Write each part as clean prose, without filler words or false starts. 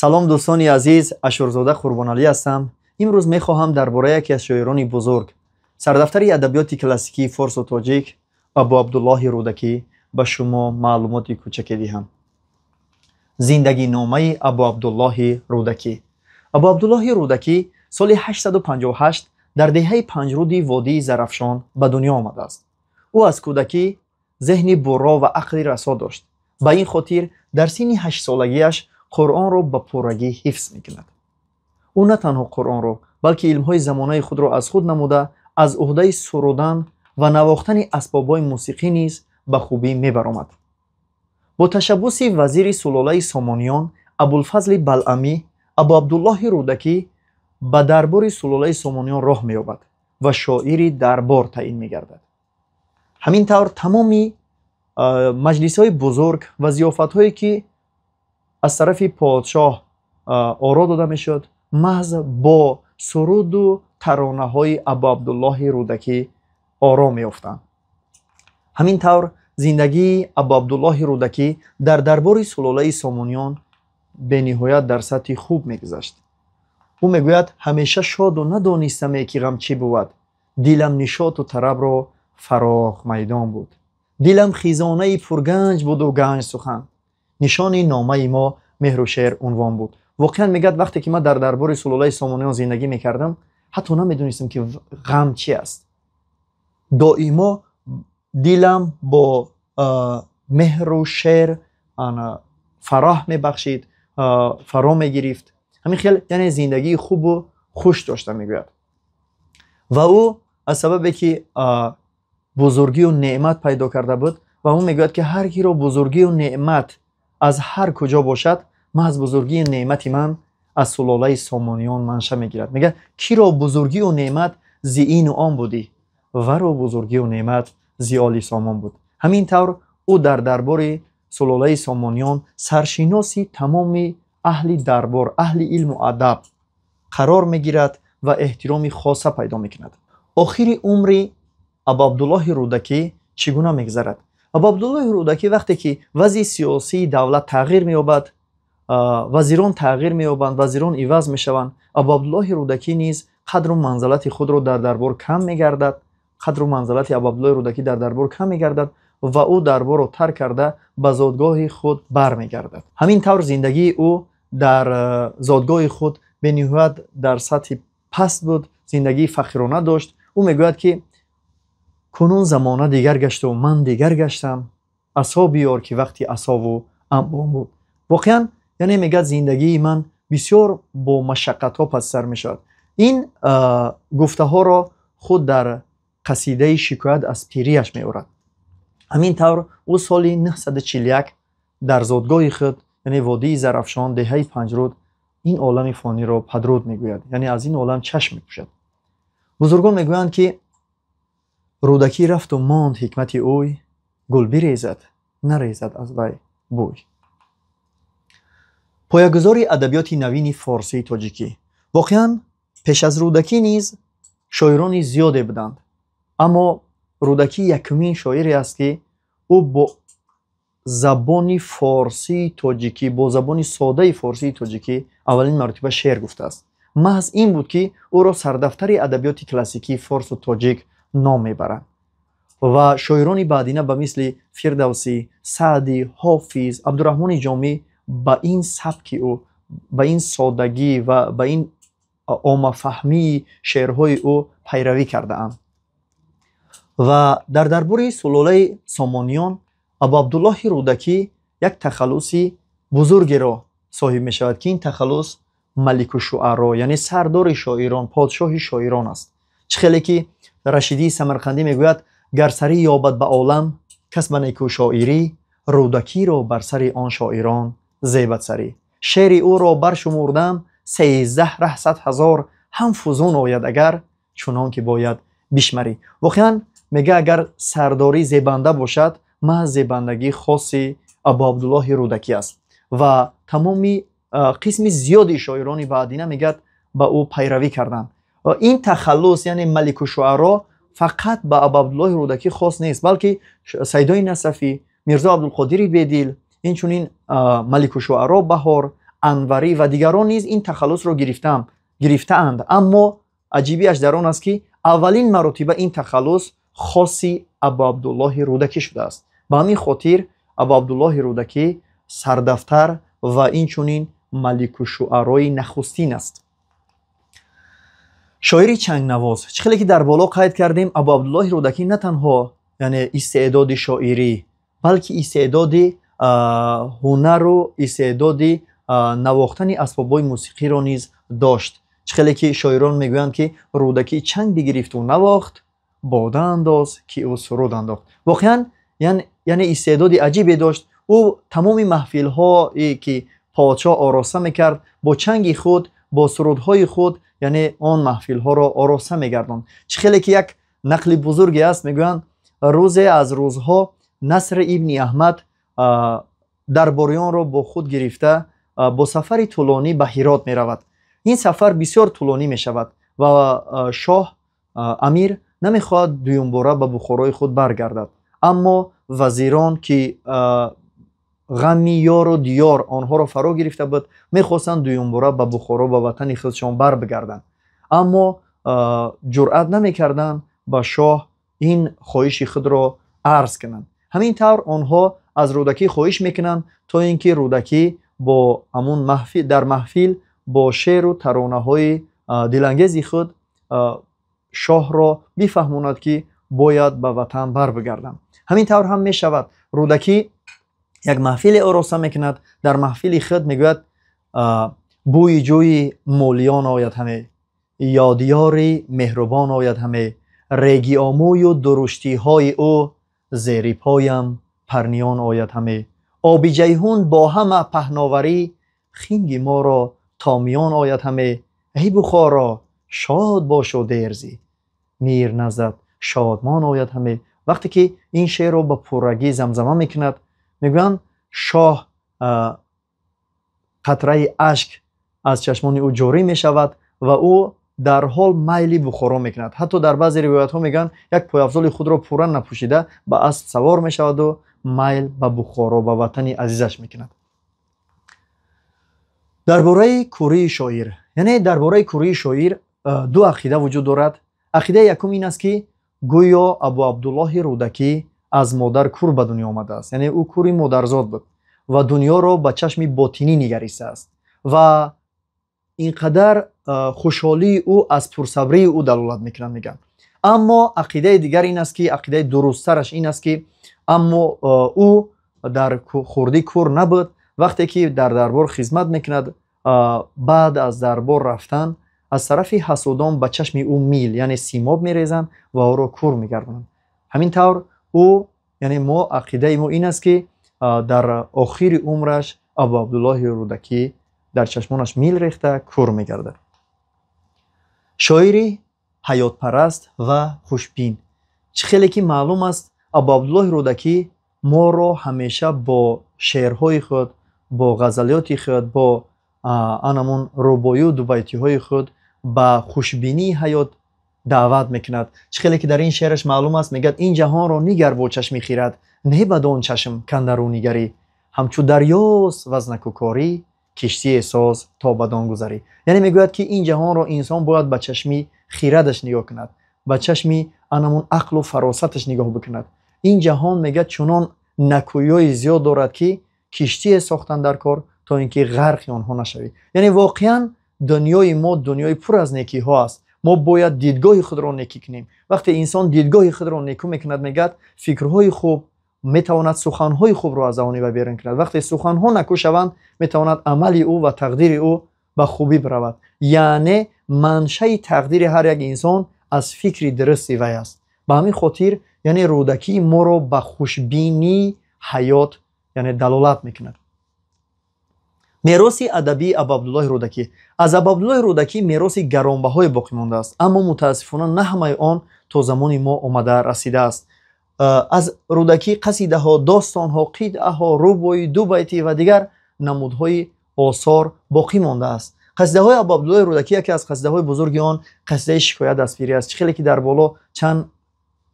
سلام دوستان عزیز، اشورزاده قربانعلی هستم. امروز میخواهم درباره یکی از شاعران بزرگ، سردفتر ادبیات کلاسیکی فارس و تاجیک، ابو عبدالله رودکی به شما معلومات کوچکی دهم. زندگی نامه ابو عبدالله رودکی. ابو عبدالله رودکی سال 858 در دهه پنجرودی وادی زرافشان به دنیا آمده است. او از کودکی ذهنی برا و عقلی رسا داشت. به این خاطر در سن 8 سالگیش قرآن را به پرگی حفظ میکند. او نه تنها قرآن را بلکه علمهای زمانه خود را از خود نموده از عهده سرودن و نواختن اسبابهای موسیقی نیز به خوبی میبرآمد. با تشبث وزیر سلاله سامانیان ابوالفضل بلعمی، ابو عبدالله رودکی به دربار سلاله سامانیان راه مییابد و شاعری دربار تعیین میگردد. همین طور تمامی مجلس های بزرگ و ضیافت هایی که از طرف پادشاه آرا داده میشد محض با سرود و ترانه های ابو عبدالله رودکی آرام میافتند. همین طور زندگی ابو عبدالله رودکی در دربار سلاله سامانیان به نهایت در سطح خوب میگذشت. او میگوید همیشه شاد و ندانستم که غم چی بود. دلم نشاط و طرب را فراخ میدان بود. دلم خیزانه پرگنج بود و گنج سخن. نشان نامه ما مهر و شعر عنوان بود. واقعا میگد وقتی که من در دربار سلاله سامانیان زندگی میکردم حتی نمیدونستم که غم چی است. دائما دلم با مهر و شعر فرح میبخشید، فرا میگرفت. همین خیال یعنی زندگی خوب و خوش داشته میگوید. و او از سببی که بزرگی و نعمت پیدا کرده بود و اون میگوید که هر کی را بزرگی و نعمت از هر کجا باشد، من از بزرگی نعمت من از سلاله سامانیان منشأ میگیرد. میگه کی را بزرگی و نعمت زی این و آن بودی و را بزرگی و نعمت زی آل سامان بود. همین طور او در دربار سلاله سامانیان سرشناسی تمام اهل دربار، اهل علم و ادب قرار میگیرد و احترامی خاصه پیدا میکند. آخر عمر ابو عبدالله رودکی چگونه میگذرد؟ ابو عبدالله رودکی وقتی که وضع سیاسی دولت تغییر مییابد، وزیران تغییر مییابند، وزیران عوض میشوند، ابو عبدالله رودکی نیز قدر و منزلت خود را در دربار کم میگردد. قدر و منزلت ابو عبدالله رودکی در دربار کم میگردد و او دربار را ترک کرده به زادگاه خود برمیگردد. همین طور زندگی او در زادگاه خود به نهایت در سطح پست بود. زندگی فقیرانه داشت. او میگوید که کنون زمانه دیگر گشت و من دیگر گشتم، عصا بیار که وقتی عصا و انبان بود. واقعا یعنی میگه زندگی من بسیار با مشقت ها پس سر میشد. این گفته ها را خود در قصیده شکایت از پیریش میارد. همین طور او سال 941 در زادگاه خود یعنی وادی زرافشان دهه پنجرود این عالم فانی را پدرود میگوید، یعنی از این عالم چشم میپوشد. بزرگان میگویند که رودکی رفت و ماند حکمت اوی، گل بریزد نریزد از وی بوی. پایه‌گذاری ادبیات نوین فارسی تاجیکی. واقعا پیش از رودکی نیز شاعران زیادی بودند، اما رودکی یکمین شاعری است که او با زبان فارسی تاجیکی، با زبان ساده فارسی تاجیکی اولین مرتبه شعر گفته است. محض این بود که او را سردفتر ادبیات کلاسیکی فارس و تاجیک نام میبرند و شاعران بعدینه به مثل فردوسی، سعدی، حافظ، عبدالرحمن جامی با این سبک او، با این سادگی و با این عامه فهمی شعرهای او پیروی کرده اند. و در دربار سلاله سامانیان ابو عبدالله رودکی یک تخلصی بزرگی را صاحب می شود که این تخلص ملک الشعرا یعنی سردار شاعران، پادشاه شاعران است. چه خیلی که رشیدی سمرقندی میگوید گر سری یابد به عالم کس به نیکو شاعری، رودکی را بر سر آن شاعران زیبد سری. شعر او را برشمردم 13,000 هم فزون آید اگر چنان که باید بشمری. واقعا میگه اگر سرداری زیبنده باشد محض زیبندگی خاصی ابو عبدالله رودکی است و تمامی قسم زیادی شاعران بعدینه میگه با او پیروی کردند. این تخلص یعنی ملک الشعرا فقط به ابو عبدالله رودکی خاص نیست، بلکه سیدای نصفی، میرزا عبدالقادر بیدل، اینچنین ملک الشعرا بهار، انوری و دیگران نیز این تخلص را گرفتند. اما عجیبیش در آن است که اولین مرتبه این تخلص خاصی ابا عبدالله رودکی شده است. به همین خاطر ابا عبدالله رودکی سردفتر و اینچنین ملک الشعرای نخستین است. شاعری چنگ نواز. چه که در بالا قید کردیم، ابا عبدالله رودکی نه تنها یعنی استعداد شاعری، بلکه استعداد هنر و استعداد نواختن اسباب‌های موسیقی را نیز داشت. چه که شاعران میگویند که رودکی چنگ بگرفت و نواخت، باده انداز که او سرود انداخت. واقعا یعنی استعداد عجیبی داشت. او تمام محفل هایی که پادشاه آراسته میکرد با چنگ خود، با سرودهای خود، یعنی آن محفل ها را آراسته میگرداند. چه که یک نقل بزرگی است، میگویند روز از روزها نصر ابن احمد درباریان را با خود گرفته با سفر طولانی به هرات می رود. این سفر بسیار طولانی می شود و شاه امیر نمی خواهد دویم باره به بخارای خود برگردد. اما وزیران که غمی یار و دیار آنها را فرا گرفته بود، می خواستند دویم باره به بخارا به وطن خودشان بر بگردند. اما جرأت نمی کردند به شاه این خواهش خود را عرض کنند. همین طور آنها از رودکی خواهش میکنند تا اینکه رودکی با همون محفل در محفل با شعر و ترانه های دلانگیز خود شاه را بفهماند که باید به وطن بر بگردند. همین طور هم می شود. رودکی یک محفل آراسته میکند. در محفل خود میگوید بوی جوی مولیان آید همه، یادیاری مهربان آید همه، ریگی آموی و درشتی های او، زیر پایم پرنیان آید همه، آبی جیهون با همه پهناوری، خنگ ما را تامیان آید همه، ای بخارا شاد باش و درزی، میر نزد شادمان آید همه. وقتی که این شعر رو با پررگی زمزمه میکند، میگویند شاه قطره اشک از چشمان او جاری میشود و او در حال میلی بخارا میکند. حتی در بعضی روایت ها میگن یک پایافزال خود را پورا نپوشیده به اسب سوار میشود و میل به بخارا و وطن عزیزش میکند. درباره کوری شاعر، یعنی درباره کوری شاعر دو عقیده وجود دارد. عقیده یکم این است که گویا ابا عبدالله رودکی از مادر کور به دنیا آمده است، یعنی او کوری مادرزاد بود و دنیا را با چشم باطنی نگریسته است و اینقدر خوشحالی او از پرصبری او دلالت میکنند میگن. اما عقیده دیگر این است که عقیده درست‌ترش این است که اما او در خردی کور نبود. وقتی که در دربار خدمت میکند، بعد از دربار رفتن از طرف حسودان به چشم او میل یعنی سیماب میریزند و او را کور میگردانند. همین طور او یعنی ما عقیده ما این است که در آخر عمرش ابا عبدالله رودکی در چشمانش میل ریخته کور میگرده. شاعری حیات پرست و خوشبین. خیلی که معلوم است ابا عبدالله رودکی ما را همیشه با شعرهای خود، با غزلیات خود، با آنمون ربایی و دوبیتی های خود به خوشبینی حیات دعوت میکند. خیلی که در این شعرش معلوم است میگه این جهان را نگر با چشم خیرد، نه بدان چشم کندرو نگری، همچو دریاست وزنک و کاری، کشتی ساز تا بدان گذری. یعنی میگوید که این جهان را انسان باید به چشمی خیردش نگاه کند، به چشمی آنمون عقل و فراستش نگاه بکند. این جهان میگه چنان نکویای زیاد دارد که کشتی ساختن در کار تا اینکه غرق آنها نشوی. یعنی واقعا دنیای ما دنیای پر از نیکی ها است. ما باید دیدگاه خود را نیکی کنیم. وقتی انسان دیدگاه خود را نیکو میکند، میگه فکرهای خوب میتواند سخنهای خوب را از آن بیرون کند. وقتی سخنها نکو شوند، میتواند عمل او و تقدیر او به خوبی برود. یعنی منشأ تقدیر هر یک انسان از فکر درستی وی است. به همین خاطر یعنی رودکی ما را به خوشبینی حیات یعنی دلالت میکند. میراث ادبی ابا عبدالله رودکی. از ابا عبدالله رودکی میراث گرانبهای باقی مانده است، اما متاسفانه نه همه آن تا زمان ما آمده رسیده است. از رودکی قصیده ها، داستان ها، قطعه ها، ربایی، دو بیتی و دیگر نمودهای آثار باقی مانده است. قصیده های ابا عبدالله رودکی یکی از قصیده های بزرگ آن قصیده شکایت از پیری است. خیلی که در بالا چند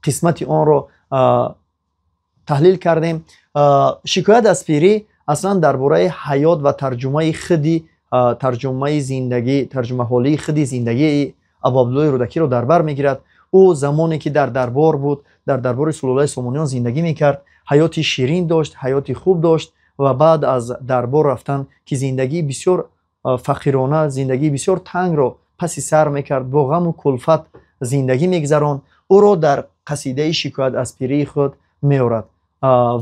قسمتی آن را تحلیل کردیم. شکایت از پیری اصلا درباره حیات و ترجمه خودی، ترجمه زندگی، ترجمه حالی خودی زندگی ابو عبدالله رودکی رو در بر میگیرد. او زمانی که در دربار بود، در دربار سلطان سامانیان زندگی میکرد، حیاتی شیرین داشت، حیاتی خوب داشت و بعد از دربار رفتن که زندگی بسیار فقیرانه، زندگی بسیار تنگ رو پس سر میکرد، با غم و کلفت زندگی میگذران. او را در قصیده شکایت از پیری خود میارد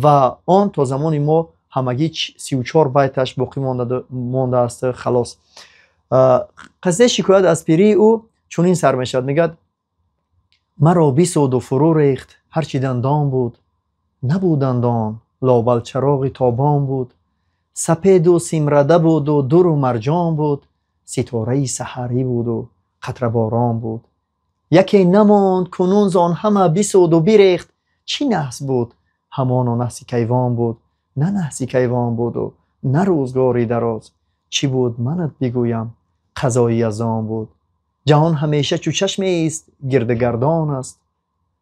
و آن تا زمانی ما همگی 34 بیتش باقی مانده است. خلاص قصیده شکایت از پیری او چونین سر میشد، میگد مرا بیسود و فرو ریخت هرچی دندان بود، نبود دندان لابل چراغ تابان بود، سپید و سیمرده بود و در و مرجان بود، ستاره سحری بود و قطره باران بود. یکی نماند کنون زان همه بیسود و بیریخت، چی نحس بود همانا نحسی کیوان بود، نه نحسی کیوان بود و نه روزگاری دراز، چی بود منت بگویم قضایی از آن بود. جهان همیشه چو چشم است گردگردان است،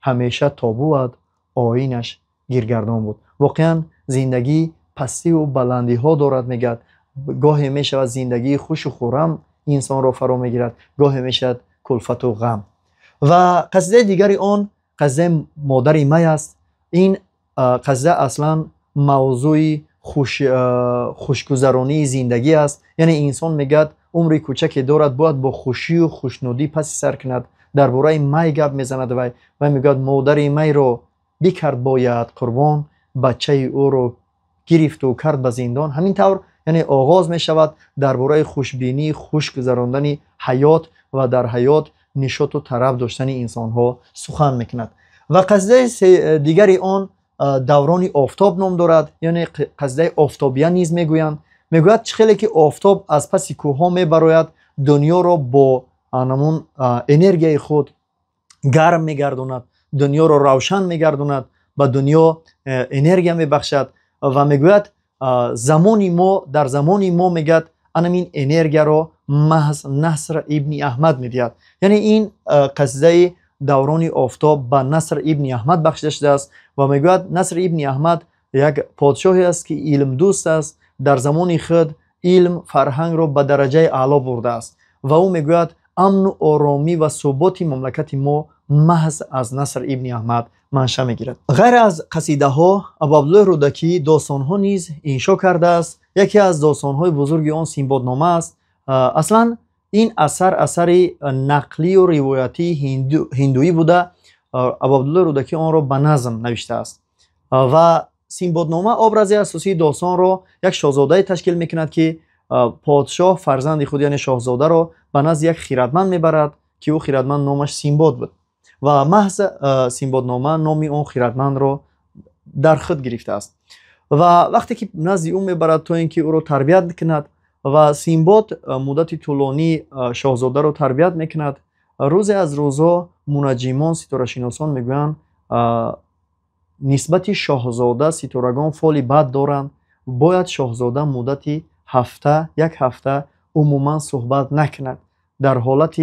همیشه تا بود آیینش گیرگردان بود. واقعا زندگی پستی و بلندی ها دارد. میگد گاهی میشود زندگی خوش و خورم انسان را فرا میگیرد، گاهی میشود کلفت و غم. و قصیده دیگری آن قصیده مادر می است. این قصیده اصلا موضوع خوشگذرانی زندگی است. یعنی انسان میگد عمری کوچکی دارد، باید با خوشی و خوشنودی پس سر کند. درباره می گپ میزند و میگد مادر می رو بکرد باید قربان، بچه او رو گرفت و کرد به زندان. همین طور یعنی آغاز می شود درباره خوشبینی، خوشگذراندن حیات و در حیات نشاط و طرب داشتن انسان ها سخن میکند. و قصیده دیگری آن دوران آفتاب نام دارد، یعنی قصیده آفتابیه نیز میگویند. میگوید چخیلی که آفتاب از پس کوه ها میبراید، دنیا را با همون انرژی خود گرم میگرداند، دنیا را روشن میگرداند، به دنیا انرژی میبخشد و میگوید زمانی ما در زمانی ما میگد همین انرژی را محض نصر ابن احمد میدهد. یعنی این قصیده دوران آفتاب به نصر ابن احمد بخشیده شده است و میگوید نصر ابن احمد یک پادشاهی است که علم دوست است، در زمان خود علم فرهنگ را به درجه اعلی برده است و او میگوید امن و آرامی و ثبات مملکت ما محض از نصر ابن احمد منشأ میگیرد. غیر از قصیده ها ابو عبدالله رودکی داستان ها نیز انشا کرده است. یکی از داستان های بزرگ آن سیمبادنامه است. اصلا این اثر نقلی و روایتی هندویی بوده. ابو عبدالله رودکی آن را به نظم نوشته است و سیمبادنامه آبرز اساسی داستان را یک شاهزاده تشکیل میکند که پادشاه فرزند خود یعنی شاهزاده را به نزد یک خیرتمند میبرد که او خیرتمند نامش سیمباد بود و محض سیمبادنامه نامی اون خیرتمند را در خود گرفته است و وقتی که نزد او میبرد تا اینکه او را تربیت میکند و سیمباد مدت طولانی شاهزاده را تربیت میکند. روزی از روزها منجمان ستاره شناسان میگویند نسبت شاهزاده ستارگان فال بد دارند، باید شاهزاده مدت یک هفته عموما صحبت نکند. در حالت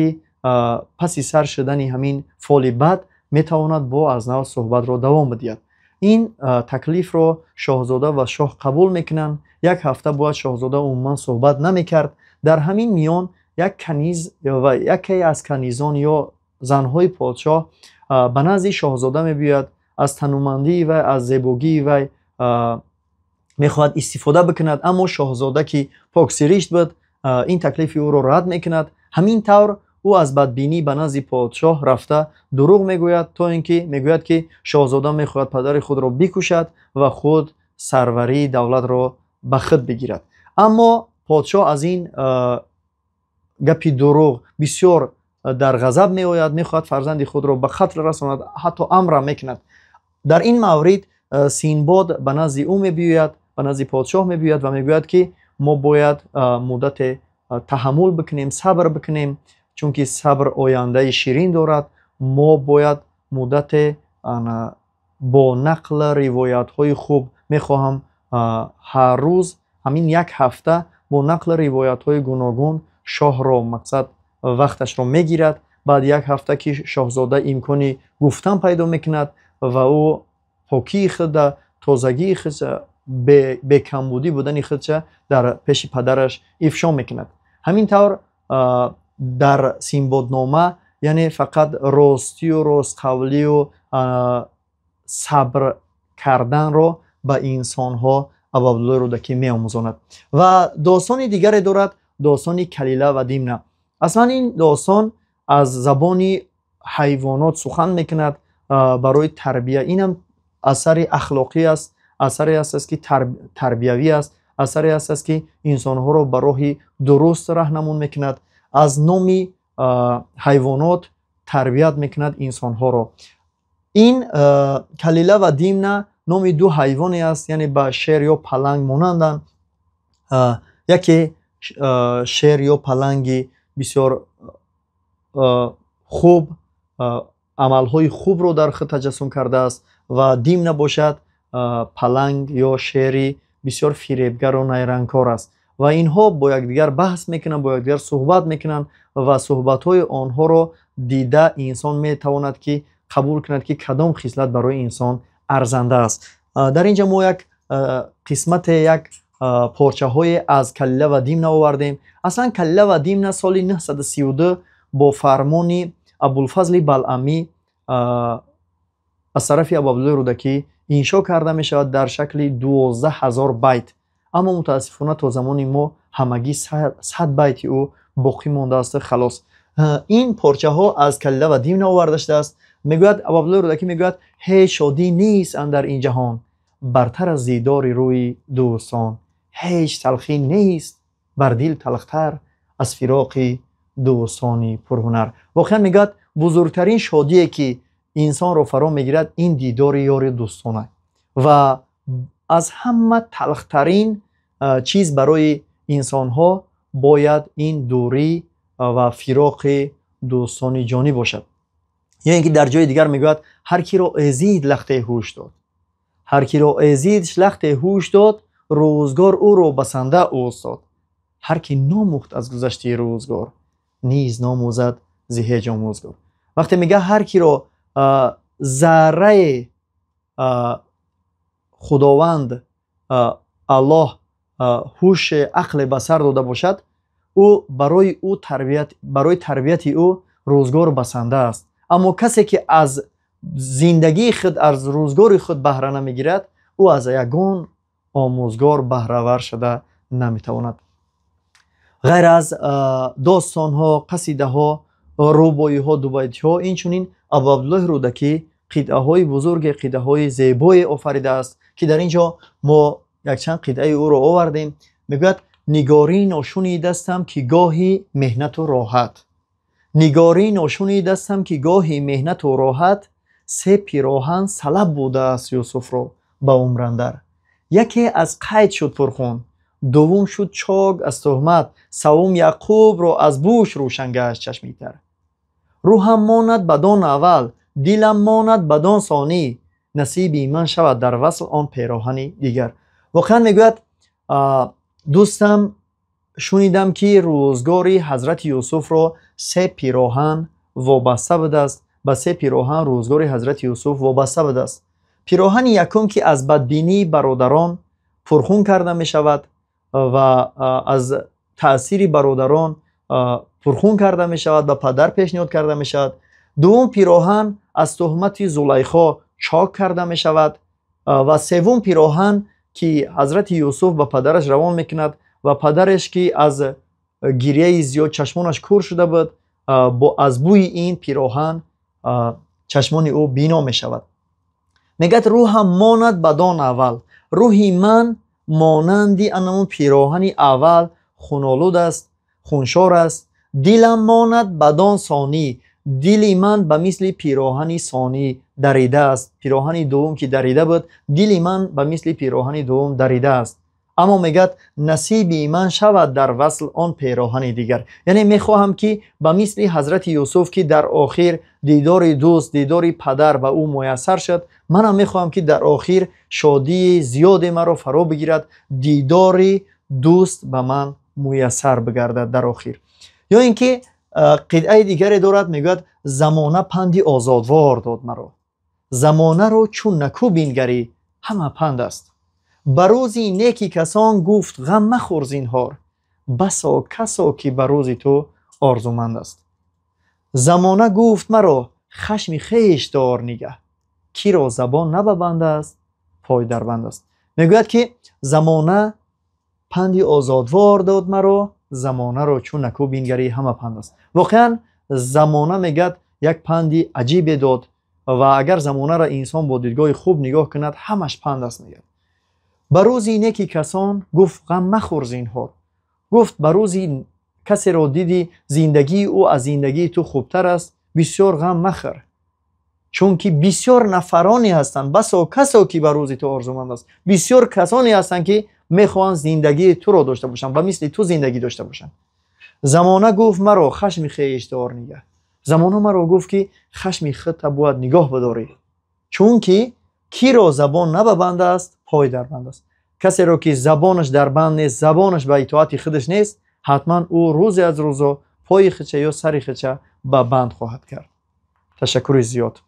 پس سر شدن همین فال بد میتواند با از نو صحبت را دوام بدهد. این تکلیف را شاهزاده و شاه قبول میکنند. یک هفته باید شاهزاده عموما صحبت نمیکرد. در همین میان یک کنیز و یکی از کنیزان یا زنهای پادشاه به نزد شاهزاده میبیاید، از تنومندی و از زیبایی و میخواهد استفاده بکند، اما شاهزاده که پاکسریشت بود این تکلیف او را رد میکند. همین طور او از بدبینی به نزد پادشاه رفته دروغ میگوید تا اینکه میگوید که شاهزاده میخواهد پدر خود را بکشد و خود سروری دولت را به خود بگیرد. اما پادشاه از این گپی دروغ بسیار در غضب میآید، میخواهد فرزند خود را به قتل رساند، حتی امر میکند. در این مورد سیندباد به نزد او میبیاید، به نزد پادشاه میبیاید و میگوید که ما باید مدت تحمل بکنیم، صبر بکنیم، چون که صبر آینده شیرین دارد. ما باید مدت با نقل روایت های خوب میخواهم هر روز همین یک هفته با نقل روایت های گوناگون شاه را مقصد وقتش را میگیرد. بعد یک هفته که شاهزاده امکانی گفتن پیدا میکند و او پاکی خود، تازگی خود به کمبودی بودن خودش در پیش پدرش افشا میکند. همین طور در سیمبادنامه یعنی فقط راستی و راستقولی و صبر کردن رو به انسان ها عبدالله رودکی می آموزاند. و داستان دیگری دارد، داستان کلیله و دیمنه. اصلا این داستان از زبان حیوانات سخن میکند برای تربیه. اینم اثر اخلاقی است، اثری است که تربیوی است، اثری است که انسان ها رو به راه درست راهنمون میکند. از نام حیوانات تربیت میکند انسان ها رو. این کلیله و دیمنه نام دو حیوانی است، یعنی به شیر یا پلنگ مانندند. یکی شیر یا پلنگی بسیار خوب عملهای خوب رو در خود تجسم کرده است و دیمنه باشد پلنگ یا شیری بسیار فریبگر و نیرنگکار است و اینها با یکدیگر بحث میکنند، با یکدیگر صحبت میکنند و صحبت‌های آنها رو دیده انسان میتواند که قبول کند که کدام خصلت برای انسان ارزنده است. در اینجا ما یک قسمت یک پارچه های از کلیله و دیمنه آوردیم. اصلا کلیله و دیمنه سال 932 با فرمان ابوالفضل بلعمی از طرف عبدالله رودکی انشا کرده می شود در شکل 12000 بیت، اما متاسفانه تا زمان ما همگی 100 بیت او باقی مانده است. خلاص این پارچه ها از کلیله و دیمنه آورده شده است. میگوید عبدالله رودکی میگوید هیچ شادی نیست اندر این جهان برتر از دیدار روی دوستان، هیچ تلخی نیست بر دل تلختر از فراق دوستانی پرهنر. واقعا میگوید بزرگترین شادی که انسان رو فرا میگیرد این دیدار یار دوستانه و از همه تلخترین چیز برای انسان ها باید این دوری و فراق دوستان جانی باشد. یا اینکه در جای دیگر میگوید هر کی را ازید لخته هوش داد، هر کی را ازید لخته هوش داد روزگار او را بسنده اوستاد، هر کی ناموخت از گذشته روزگار نیز ناموزد ز هیچ آموزگار. وقتی میگه هر کی را ذره خداوند الله هوش عقل بصر داده باشد، او برای تربیت او روزگار بسنده است. اما کسی که از زندگی خود از روزگار خود بهره نمیگیرد او از یگان آموزگار بهره ور شده نمیتواند. غیر از داستان ها، قصیده ها، روبایی ها، دوبیتی ها، این چونین عبدالله رودکی قطعه های بزرگ، قطعه های زیبای آفریده است که در اینجا ما یک چند قطعه او را آوردیم. میگوید نگاری ناشونی دستم که گاهی مهنت و راحت، نگاری ناشونی دستم که گاهی مهنت و راحت، سه پیراهن سلب بوده است یوسف را به عمرندر. یکی از قید شد پرخون، دوم شد چاگ از تهمت، سوم یعقوب را از بوش روشن گشت چشمی تر. روحم ماند بدان اول، دلم ماند بدان ثانی، نصیبی من شود در وصل آن پیراهنی دیگر. واقعا میگوید دوستم شنیدم که روزگاری حضرت یوسف را سه پیراهن وابسته بوده است، به سه پیراهن روزگاری حضرت یوسف وابسته بوده است. پیراهن یکم که از بدبینی برادران پرخون کرده می شود و از تأثیر برادران پرخون کرده می شود، به پدر پیشنهاد کرده می شود. دوم پیراهن از تهمت زلیخا چاک کرده می شود و سوم پیراهن که حضرت یوسف به پدرش روان میکند و پدرش که از گریه زیاد چشمانش کور شده بود، از بوی این پیراهن چشمان او بینا می شود. میگه روحم ماند بدان اول، روحی من مانندی انمون پیراهن اول خونالود است، خونشار است. دلم ماند بدان ثانی، دلی من به مثل پیراهن ثانی دریده است. پیراهن دوم که دریده بود، دلی من به مثل پیراهن دوم دریده است. اما میگد نصیبی من شود در وصل آن پیراهن دیگر. یعنی میخواهم که به مثل حضرت یوسف که در آخر دیدار دوست، دیدار پدر به او میسر شد، منم میخواهم که در آخر شادی زیاد مرا فرا بگیرد، دیدار دوست به من میسر بگردد در آخر. یا اینکه قطعه دیگری دارد، میگوید زمانه پندی آزادوار داد مرا، زمانه رو چون نکو بینگری همه پند است. به روزی نیکی کسان گفت غم مخور زینهار، بسا کسا که به روزی تو آرزومند است. زمانه گفت مرا خشم خویش دار نگه، کی را زبان نه به بند است پای در بند است. میگوید که زمانه پندی آزادوار داد مرا، زمانه را چون نکو بینگری همه پند است. واقعا زمانه میگد یک پندی عجیب داد و اگر زمانه را انسان با دیدگاه خوب نگاه کند همش پند است. میگد به روزی نیکی کسان گفت غم مخور زینهار، گفت به روزی کسی را دیدی زندگی او از زندگی تو خوبتر است، بسیار غم مخور، چون که بسیار نفرانی هستند، بسا کسا که به روزی تو آرزومند است. بسیار کسانی هستند که میخواهند زندگی تو را داشته باشند و مثل تو زندگی داشته باشند. زمانه گفت مرا خشم خویش دار نگه، زمانه مرا گفت که خشم خودت باید نگاه بداری، چون که کی را زبان نه به بند است پای در بند است. کسی را که زبانش در بند نیست، زبانش به اطاعت خودش نیست، حتما او روزی از روزا پای خودش یا سر خودش به بند خواهد کرد. تشکر زیاد.